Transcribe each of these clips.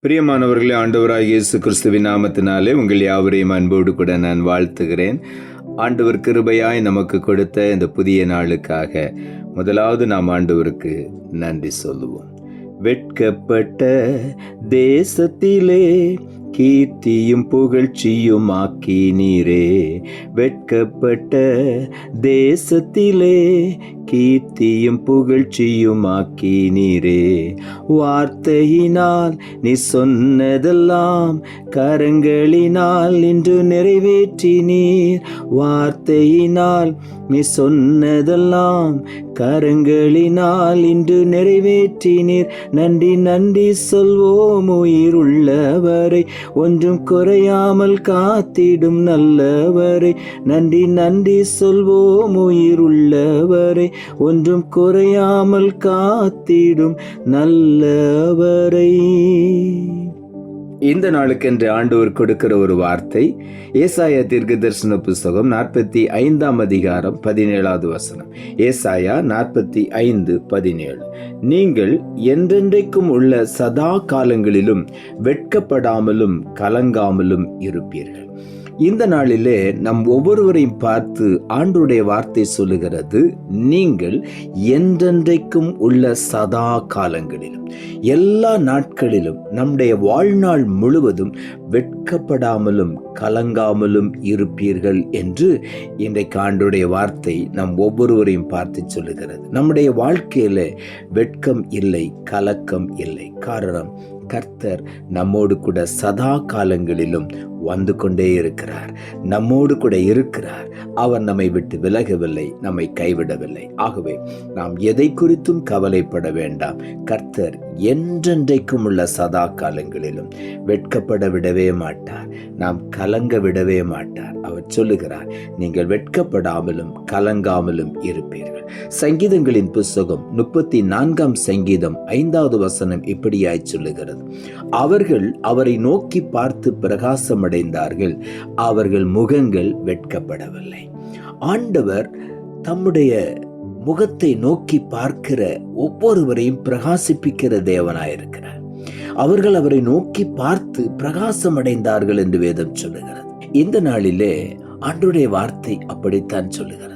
பிரியமானவர்களே, ஆண்டவராகிய இயேசு கிறிஸ்துவின் நாமத்தினாலே உங்கள் யாவரையும் அன்போடு கூட நான் வாழ்த்துகிறேன். ஆண்டவர் கிருபையாய் நமக்கு கொடுத்த இந்த புதிய நாளுக்காக முதலாவது நாம் ஆண்டவருக்கு நன்றி சொல்லுவோம். வெட்கப்பட்ட தேசத்திலே கீர்த்தியும் புகழ்ச்சியும் ஆக்கினீரே. வெட்கப்பட்ட தேசத்திலே கீர்த்தியும் புகழ்ச்சியும் ஆக்கினீரே. வார்த்தையினால் நீ சொன்னதெல்லாம் கரங்களினால் இன்று நிறைவேற்றினீர். வார்த்தையினால் நீ சொன்னதெல்லாம் கரங்களினால் இன்று நிறைவேற்றினீர். நன்றி நன்றி சொல்வோம் உயிர் உள்ளவரை, ஒன்றும் குறையாமல் காத்திடும் நல்லவரை. நன்றி நன்றி சொல்வோம் உயிர் உள்ளவரை, ஒன்றும் குறையாமல் காத்திடும் நல்லவரை. இந்த நாளுக்கென்று ஆண்டவர் கொடுக்கிற ஒரு வார்த்தை ஏசாயா தீர்க்கதரிசன புஸ்தகம் 45 அதிகாரம் 17வது வசனம். ஏசாயா 45:17. நீங்கள் என்றென்றைக்கும் உள்ள சதா காலங்களிலும் வெட்கப்படாமலும் கலங்காமலும் இருப்பீர்கள். இந்த நாளிலே நம் ஒவ்வொருவரையும் பார்த்து ஆண்டவருடைய வார்த்தை சொல்லுகிறது, நீங்கள் என்றென்றைக்கும் உள்ள சதா காலங்களிலும், எல்லா நாட்களிலும், நம்முடைய வாழ்நாள் முழுவதும் வெட்கப்படாமலும் கலங்காமலும் இருப்பீர்கள் என்று இன்றைக்கு ஆண்டவருடைய வார்த்தை நம் ஒவ்வொருவரையும் பார்த்து சொல்லுகிறது. நம்முடைய வாழ்க்கையில வெட்கம் இல்லை, கலக்கம் இல்லை. காரணம், கர்த்தர் நம்மோடு கூட சதா காலங்களிலும் வந்து கொண்டே இருக்கிறார், நம்மோடு கூட இருக்கிறார். அவர் நம்மை விட்டு விலகவில்லை, நம்மை கைவிடவில்லை. ஆகவே நாம் எதை குறித்தும் கவலைப்பட வேண்டாம். கர்த்தர் என்றென்றைக்கும் உள்ள சதா காலங்களிலும் வெட்கப்பட விடவே மாட்டார், நாம் கலங்க விடவே மாட்டார். அவர் சொல்லுகிறார், நீங்கள் வெட்கப்படாமலும் கலங்காமலும் இருப்பீர்கள். சங்கீதங்களின் புஸ்தகம் 34 சங்கீதம் 5வது வசனம் இப்படியாய் சொல்லுகிறது, அவர்கள் அவரை நோக்கி பார்த்து பிரகாசம் அடைந்தார்கள், அவர்கள் முகங்கள் வெட்கப்படவில்லை. ஆண்டவர் தம்முடைய முகத்தை நோக்கி பார்க்கிற ஒவ்வொருவரையும் பிரகாசிப்பிக்கிற தேவனாயிருக்கிறார். அவர்கள் அவரை நோக்கி பார்த்து பிரகாசம் அடைந்தார்கள் என்று வேதம் சொல்லுகிறது. இந்த நாளிலே ஆண்டவருடைய வார்த்தை அப்படித்தான் சொல்லுகிறது.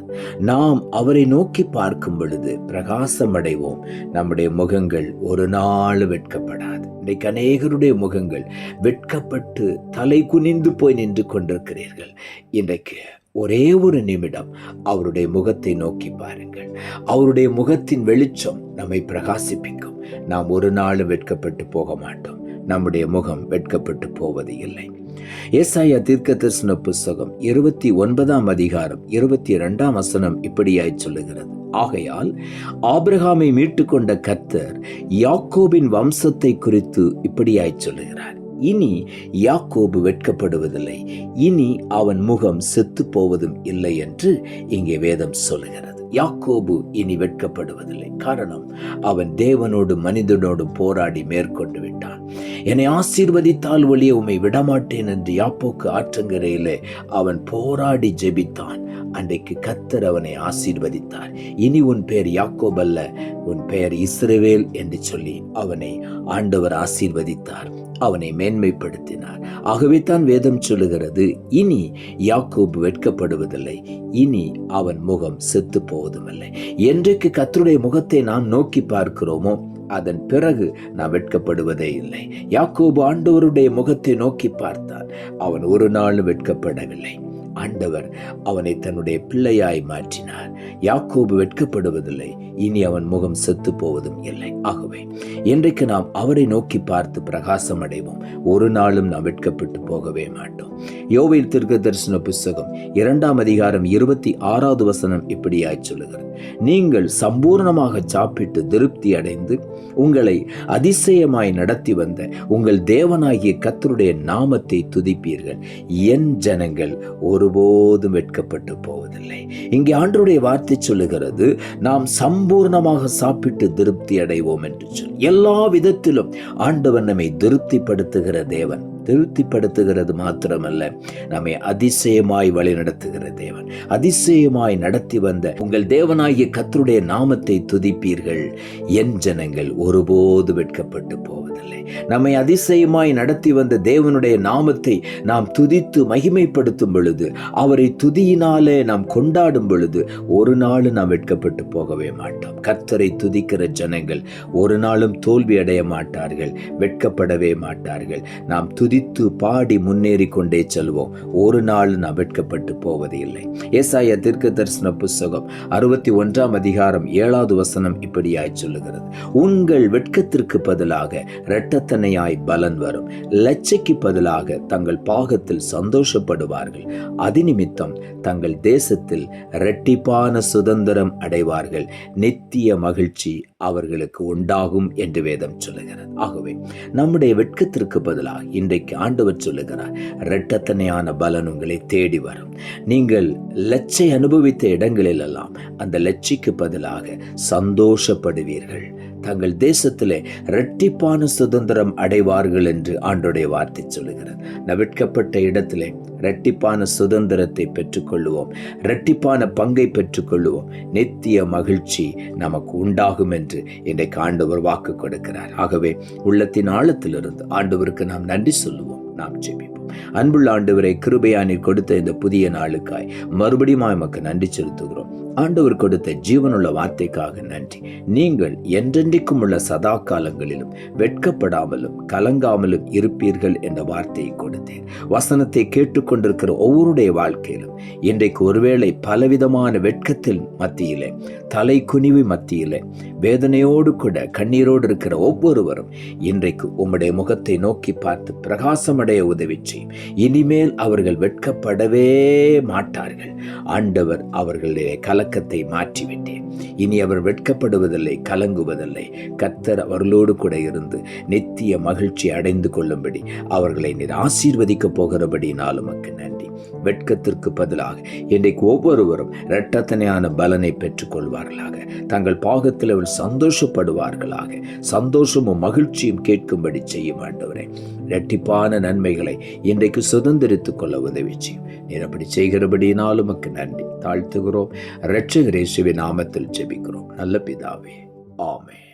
நாம் அவரை நோக்கி பார்க்கும் பொழுது பிரகாசம் அடைவோம். நம்முடைய முகங்கள் ஒரு நாள் வெட்கப்படாது. இன்றைக்கு அநேகருடைய முகங்கள் வெட்கப்பட்டு தலை குனிந்து போய் நின்று கொண்டிருக்கிறீர்கள். இன்றைக்கு ஒரே ஒரு நிமிடம் அவருடைய முகத்தை நோக்கி பாருங்கள். அவருடைய முகத்தின் வெளிச்சம் நம்மை பிரகாசிப்பிக்கும். நாம் ஒரு நாள் வெட்கப்பட்டு போக மாட்டோம். நம்முடைய முகம் வெட்கப்பட்டு போவது இல்லை. ஏசாயா தீர்க்கதரிசன புஸ்தகம் 29 அதிகாரம் 22 வசனம் இப்படியாய் சொல்லுகிறது, ஆகையால் ஆபிரகாமை மீட்டு கொண்ட கர்த்தர் யாக்கோபின் வம்சத்தை குறித்து இப்படியாய் சொல்லுகிறார், இனி யாக்கோபு வெட்கப்படுவதில்லை, இனி அவன் முகம் செத்து போவதும் இல்லை என்று இங்கே வேதம் சொல்லுகிறது. யாக்கோபு இனி வெட்கப்படுவதில்லை. காரணம், அவன் தேவனோடு மனிதனோடு போராடி மேற்கொண்டு விட்டான். என்னை ஆசீர்வதித்தால் ஒழிய உம்மை விடமாட்டேன் என்று யாப்போக்கு ஆற்றங்கரையிலே அவன் போராடி ஜெபித்தான். அன்றைக்கு கர்த்தர் அவனை ஆசீர்வதித்தார். இனி உன் பெயர் யாக்கோப் அல்ல, உன் பெயர் இஸ்ரவேல் என்று சொல்லி அவனை ஆண்டவர் ஆசீர்வதித்தார், அவனை மேன்மைப்படுத்தினார். ஆகவே தான் வேதம் சொல்லுகிறது, இனி யாக்கோபு வெட்கப்படுவதில்லை, இனி அவன் முகம் செத்து போவதுமில்லை. என்றைக்கு கர்த்தருடைய முகத்தை நாம் நோக்கி பார்க்கிறோமோ அதன் பிறகு நாம் வெட்கப்படுவதே இல்லை. யாக்கோபு ஆண்டவருடைய முகத்தை நோக்கி பார்த்தான், அவன் ஒரு நாளும் வெட்கப்படவில்லை. ஆண்டவர் அவனை தன்னுடைய பிள்ளையாய் மாற்றினார். யாக்கோபு வெட்கப்படுவதில்லை, இனி அவன் முகம் செத்து போவதும் இல்லை. ஆகவே இன்றைக்கு நாம் அவரை நோக்கி பார்த்து பிரகாசம் அடைவோம். ஒரு நாளும் நாம் வெட்கப்பட்டு போகவே மாட்டோம். யோவேல் தீர்க்கதரிசன புஸ்தகம் 2 அதிகாரம் 26வது வசனம் இப்படியாய் சொல்லுகிறது, நீங்கள் சம்பூர்ணமாக சாப்பிட்டு திருப்தி அடைந்து உங்களை அதிசயமாய் நடத்தி வந்த உங்கள் தேவனாகிய கர்த்தருடைய நாமத்தை துதிப்பீர்கள். என் ஜனங்கள் ஒருபோதும் வெட்கப்பட்டு போவதில்லை. இங்கே ஆண்டவருடைய வார்த்தை சொல்லுகிறது, நாம் சம்பூர்ணமாக சாப்பிட்டு திருப்தி அடைவோம் என்று சொல்லி. எல்லா விதத்திலும் ஆண்டவர் நம்மை திருப்திப்படுத்துகிற தேவன். திருப்திப்படுத்துகிறது மாத்திரமல்ல, நம்மை அதிசயமாய் வழிநடத்துகிற தேவன். அதிசயமாய் நடத்தி வந்த உங்கள் தேவனாகிய கர்த்தருடைய நாமத்தை துதிப்பீர்கள், என் ஜனங்கள் ஒருபோது வெட்கப்பட்டு போவதில்லை. நம்மை அதிசயமாய் நடத்தி வந்த தேவனுடைய நாமத்தை நாம் துதித்து மகிமைப்படுத்தும் பொழுது, அவரை துதியினாலே நாம் கொண்டாடும் பொழுது, ஒரு நாளும் நாம் வெட்கப்பட்டு போகவே மாட்டோம். கர்த்தரை துதிக்கிற ஜனங்கள் ஒரு நாளும் தோல்வி அடைய மாட்டார்கள், வெட்கப்படவே மாட்டார்கள். நாம் துதித்து பாடி முன்னேறி கொண்டே செல்வோம். ஒரு நாள் நாம் வெட்கப்பட்டு போவது இல்லை. ஏசாயா தீர்க்கதரிசன புத்தகம் 61 அதிகாரம் 7வது வசனம் இப்படியாய் சொல்லுகிறது, உங்கள் வெட்கத்திற்கு பதிலாக இரட்டத்தனையாய் பலன் வரும், லட்சைக்கு பதிலாக தங்கள் பாகத்தில் சந்தோஷப்படுவார்கள், அதிநிமித்தம் தங்கள் தேசத்தில் இரட்டிப்பான சுதந்திரம் அடைவார்கள், நித்திய மகிழ்ச்சி அவர்களுக்கு உண்டாகும் என்று வேதம் சொல்லுகிறது. ஆகவே நம்முடைய வெட்கத்திற்கு பதிலாக இன்றைக்கு ஆண்டவர் சொல்லுகிறார், இரட்டத்தனையான பலன் உங்களை தேடி வரும். நீங்கள் லட்சை அனுபவித்த இடங்களில் எல்லாம் அந்த லட்சிக்கு பதிலாக சந்தோஷப்படுவீர்கள். தங்கள் தேசத்திலே இரட்டிப்பான சுதந்திரம் அடைவார்கள் என்று ஆண்டோடைய வார்த்தை சொல்லுகிறது. வெட்கப்பட்ட இடத்திலே இரட்டிப்பான சுதந்திரத்தை பெற்றுக்கொள்ளுவோம், இரட்டிப்பான பங்கை பெற்றுக்கொள்ளுவோம், நித்திய மகிழ்ச்சி நமக்கு உண்டாகும் என்று இன்றைக்கு ஆண்டவர் வாக்கு கொடுக்கிறார். ஆகவே உள்ளத்தின் ஆழத்திலிருந்து ஆண்டவருக்கு நாம் நன்றி சொல்லுவோம். நாம் ஜெபிப்போம். அன்புள்ள ஆண்டவரை, கிருபையா நீர் கொடுத்த இந்த புதிய நாளுக்காய் மறுபடியும் நமக்கு நன்றி செலுத்துகிறோம். ஆண்டவர் கொடுத்த ஜீவனுள்ள வார்த்தைக்காக நன்றி. நீங்கள் என்றென்றைக்கும் உள்ள சதா காலங்களிலும் வெட்கப்படாமலும் கலங்காமலும் இருப்பீர்கள் என்ற வார்த்தையை கொடுத்தேன். வசனத்தை கேட்டுக்கொண்டிருக்கிற ஒவ்வொருடைய வாழ்க்கையிலும் இன்றைக்கு ஒருவேளை பலவிதமான வெட்கத்தில் மத்தியிலே, தலை குனிவு மத்தியிலே, வேதனையோடு கூட கண்ணீரோடு இருக்கிற ஒவ்வொருவரும் இன்றைக்கு உம்முடைய முகத்தை நோக்கி பார்த்து பிரகாசமடைய உதவி செய்யும். இனிமேல் அவர்கள் வெட்கப்படவே மாட்டார்கள். ஆண்டவர் அவர்களுடைய கலக்கத்தை மாற்றிவிட்டேன். இனி அவர் வெட்கப்படுவதில்லை, கலங்குவதில்லை. கர்த்தர் அவர்களோடு கூட இருந்து நித்திய மகிழ்ச்சி அடைந்து கொள்ளும்படி அவர்களை நீர் ஆசீர்வதிக்க போகிறபடினாலும் உமக்கு நன்றி. வெட்கத்திற்கு பதிலாக இன்றைக்கு ஒவ்வொருவரும் இரட்டத்தனையான பலனை பெற்றுக் கொள்வார்களாக. தங்கள் பாகத்தில் அவர் சந்தோஷப்படுவார்களாக. சந்தோஷமும் மகிழ்ச்சியும் கேட்கும்படி செய்யும் ஆண்டவரே. இரட்டிப்பான நன்மைகளை இன்றைக்கு சுதந்திரித்துக் கொள்ள உதவி செய்யும். நீர் அப்படி செய்கிறபடினாலும் உமக்கு நன்றி. தாழ்த்துகிறோம். இரட்சகர் இயேசுவின் நாமத்தில் ஜெபிக்கிறோம் நல்ல பிதாவே. ஆமென்.